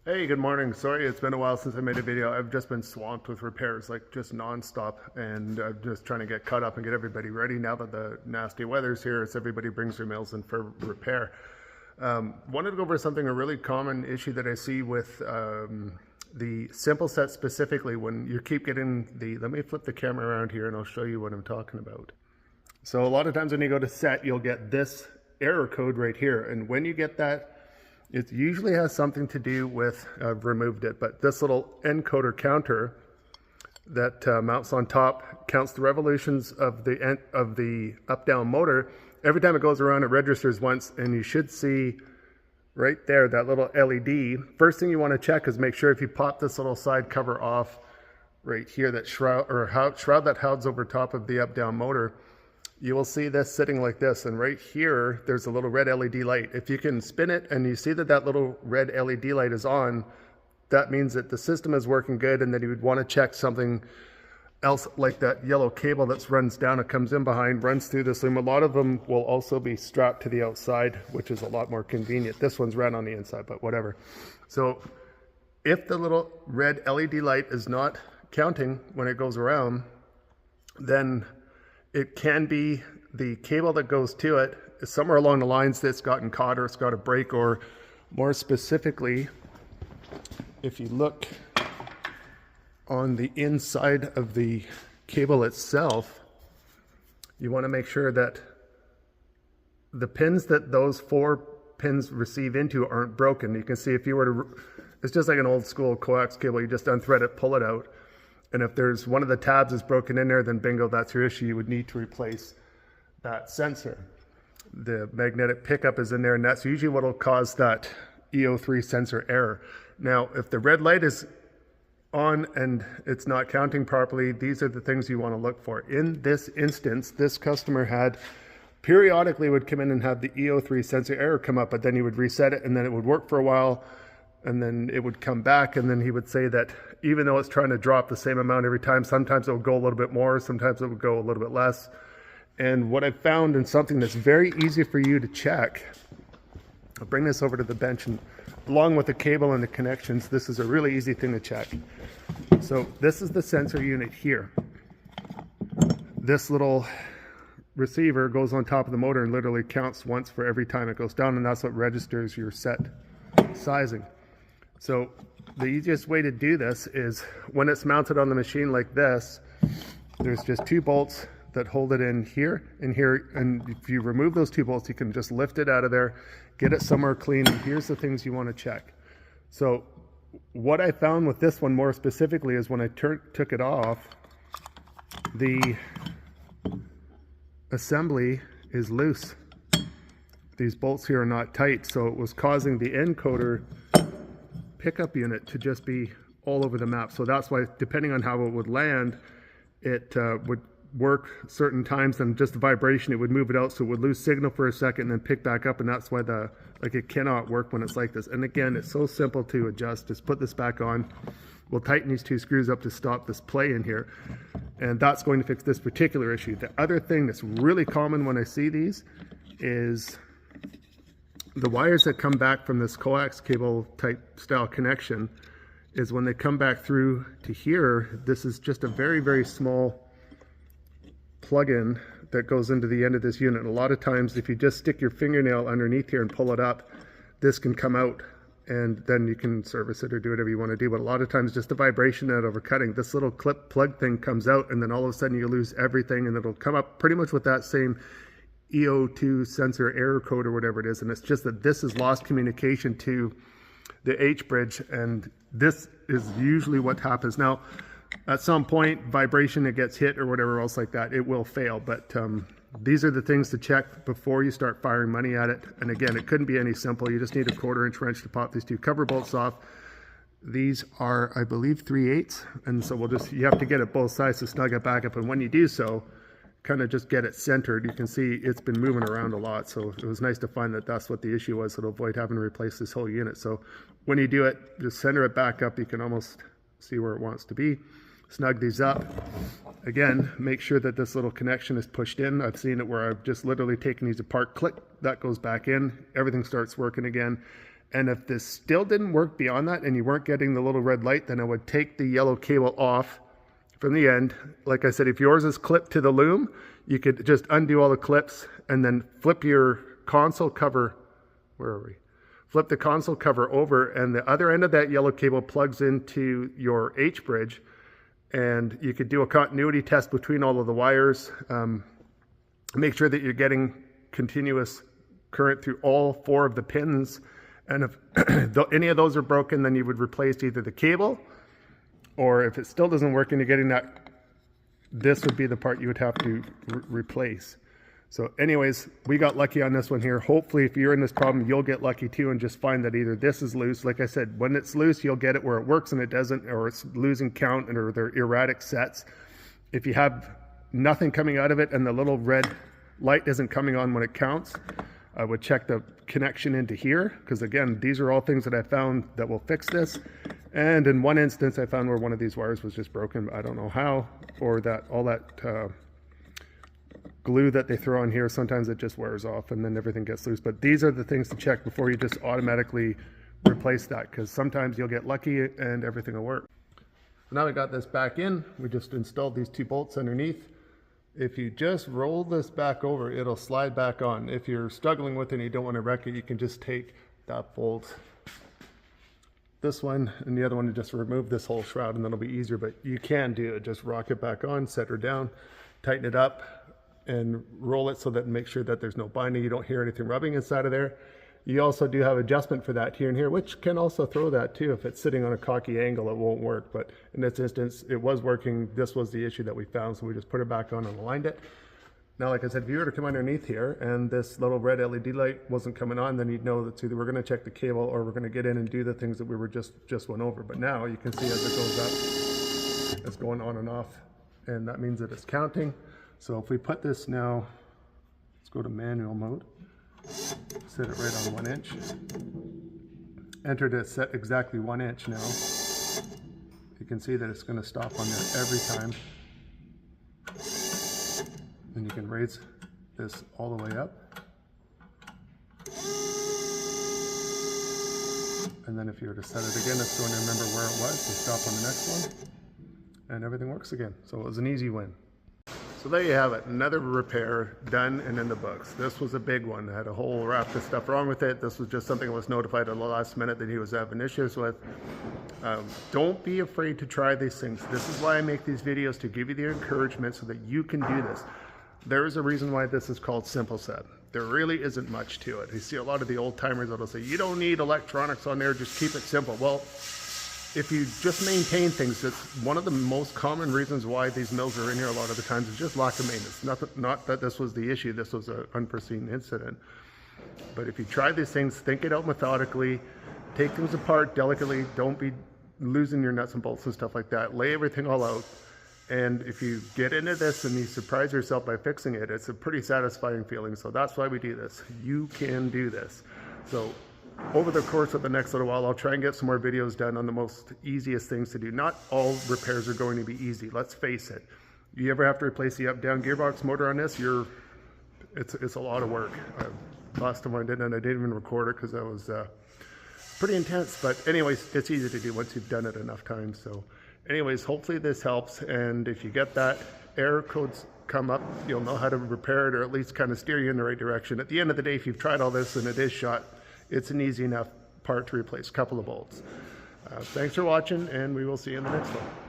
Hey, good morning. Sorry, it's been a while since I made a video. I've just been swamped with repairs, like just non-stop, and I'm just trying to get caught up and get everybody ready. Now that the nasty weather's here, it's everybody brings their mills in for repair. Wanted to go over a really common issue that I see with the Simple Set specifically when you keep getting the, let me flip the camera around here and I'll show you what I'm talking about. So a lot of times when you go to set, you'll get this error code right here, and when you get that, it usually has something to do with, I've removed it, but this little encoder counter that mounts on top counts the revolutions of the up-down motor. Every time it goes around, it registers once, and you should see right there that little LED. First thing you want to check is make sure if you pop this little side cover off right here, that shroud that houds over top of the up-down motor, you will see this sitting like this, and right here there's a little red LED light. If you can spin it and you see that that little red LED light is on, that means that the system is working good, and then you would want to check something else, like that yellow cable that runs down, it comes in behind, runs through this loom. A lot of them will also be strapped to the outside, which is a lot more convenient. This one's ran on the inside, but whatever. So if the little red LED light is not counting when it goes around, then it can be the cable that goes to it. Somewhere along the lines that's gotten caught, or it's got a break, or more specifically, if you look on the inside of the cable itself, you want to make sure that the pins that those 4 pins receive into aren't broken. You can see if you were to, it's just like an old school coax cable, you just unthread it, pull it out. And if there's one of the tabs is broken in there, then bingo, that's your issue. You would need to replace that sensor. The magnetic pickup is in there, and that's usually what will cause that E03 sensor error. Now, if the red light is on and it's not counting properly, these are the things you want to look for. In this instance, this customer had periodically would come in and have the E03 sensor error come up, but then he would reset it and then it would work for a while, and then it would come back, and then he would say that even though it's trying to drop the same amount every time, sometimes it will go a little bit more, sometimes it would go a little bit less. And what I've found, and something that's very easy for you to check, I'll bring this over to the bench, and along with the cable and the connections, this is a really easy thing to check. So this is the sensor unit here. This little receiver goes on top of the motor and literally counts once for every time it goes down, and that's what registers your set sizing. So the easiest way to do this is when it's mounted on the machine like this, there's just 2 bolts that hold it in here and here, and if you remove those 2 bolts, you can just lift it out of there, get it somewhere clean, and here's the things you want to check. So what I found with this one more specifically is when I took it off, the assembly is loose. These bolts here are not tight, so it was causing the encoder pickup unit to just be all over the map. So that's why, depending on how it would land, it would work certain times, and just the vibration, it would move it out, so it would lose signal for a second and then pick back up, and that's why it cannot work when it's like this. And again, it's so simple to adjust. Just put this back on. We'll tighten these 2 screws up to stop this play in here, and that's going to fix this particular issue. The other thing that's really common when I see these is the wires that come back from this coax cable type style connection, is when they come back through to here, this is just a very, very small plug-in that goes into the end of this unit. And a lot of times, if you just stick your fingernail underneath here and pull it up, this can come out, and then you can service it or do whatever you want to do. But a lot of times, just the vibration and overcutting, this little clip plug thing comes out, and then all of a sudden you lose everything, and it'll come up pretty much with that same E02 sensor error code or whatever it is. And it's just that this is lost communication to the H bridge, and this is usually what happens. Now, at some point, vibration, it gets hit or whatever else like that, it will fail. But these are the things to check before you start firing money at it. And again, it couldn't be any simple. You just need a 1/4-inch wrench to pop these 2 cover bolts off. These are, I believe, 3/8, and so you have to get it both sides to snug it back up. And when you do so, kind of just get it centered. You can see it's been moving around a lot, so it was nice to find that that's what the issue was, so to avoid having to replace this whole unit. So when you do it, just center it back up. You can almost see where it wants to be. Snug these up. Again, make sure that this little connection is pushed in. I've seen it where I've just literally taken these apart, click, that goes back in, everything starts working again. And if this still didn't work beyond that and you weren't getting the little red light, then I would take the yellow cable off from the end. Like I said, if yours is clipped to the loom, you could just undo all the clips and then flip your console cover. Where are we? Flip the console cover over, and the other end of that yellow cable plugs into your H bridge, and you could do a continuity test between all of the wires. Make sure that you're getting continuous current through all 4 of the pins. And if any of those are broken, then you would replace either the cable, or if it still doesn't work and you're getting that, this would be the part you would have to replace. So anyways, we got lucky on this one here. Hopefully if you're in this problem, you'll get lucky too and just find that either this is loose. Like I said, when it's loose, you'll get it where it works and it doesn't, or it's losing count, or they're erratic sets. If you have nothing coming out of it and the little red light isn't coming on when it counts, I would check the connection into here, because again, these are all things that I found that will fix this. And in one instance, I found where one of these wires was just broken. I don't know how, or that all that glue that they throw on here, sometimes it just wears off and then everything gets loose. But these are the things to check before you just automatically replace that, because sometimes you'll get lucky and everything will work. So now we got this back in. We just installed these 2 bolts underneath. If you just roll this back over, it'll slide back on. If you're struggling with it and you don't want to wreck it, you can just take that bolt, this one, and the other one, to just remove this whole shroud, and then it'll be easier. But you can do it. Just rock it back on, set her down, tighten it up, and roll it so that make sure that there's no binding. You don't hear anything rubbing inside of there. You also do have adjustment for that here and here, which can also throw that too. If it's sitting on a cocky angle, it won't work. But in this instance, it was working. This was the issue that we found, so we just put it back on and aligned it. Now, like I said, if you were to come underneath here and this little red LED light wasn't coming on, then you'd know that either we're going to check the cable or we're going to get in and do the things that we were just went over. But now you can see as it goes up, it's going on and off, and that means that it's counting. So if we put this now, let's go to manual mode. Set it right on 1 inch. Enter to set exactly 1 inch now. You can see that it's going to stop on there every time. And you can raise this all the way up. And then if you were to set it again, it's going to remember where it was to stop on the next one. And everything works again. So it was an easy win. So there you have it, another repair done and in the books. This was a big one. I had a whole raft of stuff wrong with it. This was just something I was notified at the last minute that he was having issues with. Don't be afraid to try these things. This is why I make these videos, to give you the encouragement so that you can do this. There is a reason why this is called Simple Set. There really isn't much to it. You see a lot of the old timers that'll say, you don't need electronics on there, just keep it simple. Well, if you just maintain things, it's one of the most common reasons why these mills are in here a lot of the times is just lack of maintenance. Not that this was the issue, this was an unforeseen incident. But if you try these things, think it out methodically, take things apart delicately, don't be losing your nuts and bolts and stuff like that. Lay everything all out. And if you get into this and you surprise yourself by fixing it, it's a pretty satisfying feeling. So that's why we do this. You can do this. So over the course of the next little while, I'll try and get some more videos done on the most easiest things to do. Not all repairs are going to be easy, let's face it. You ever have to replace the up-down gearbox motor on this, it's a lot of work. Last time I did it, and I didn't even record it because that was pretty intense. But anyways, it's easy to do once you've done it enough times. So anyways, hopefully this helps. And if you get that error codes come up, you'll know how to repair it, or at least kind of steer you in the right direction. At the end of the day, if you've tried all this and it is shot, it's an easy enough part to replace, a couple of bolts. Thanks for watching, and we will see you in the next one.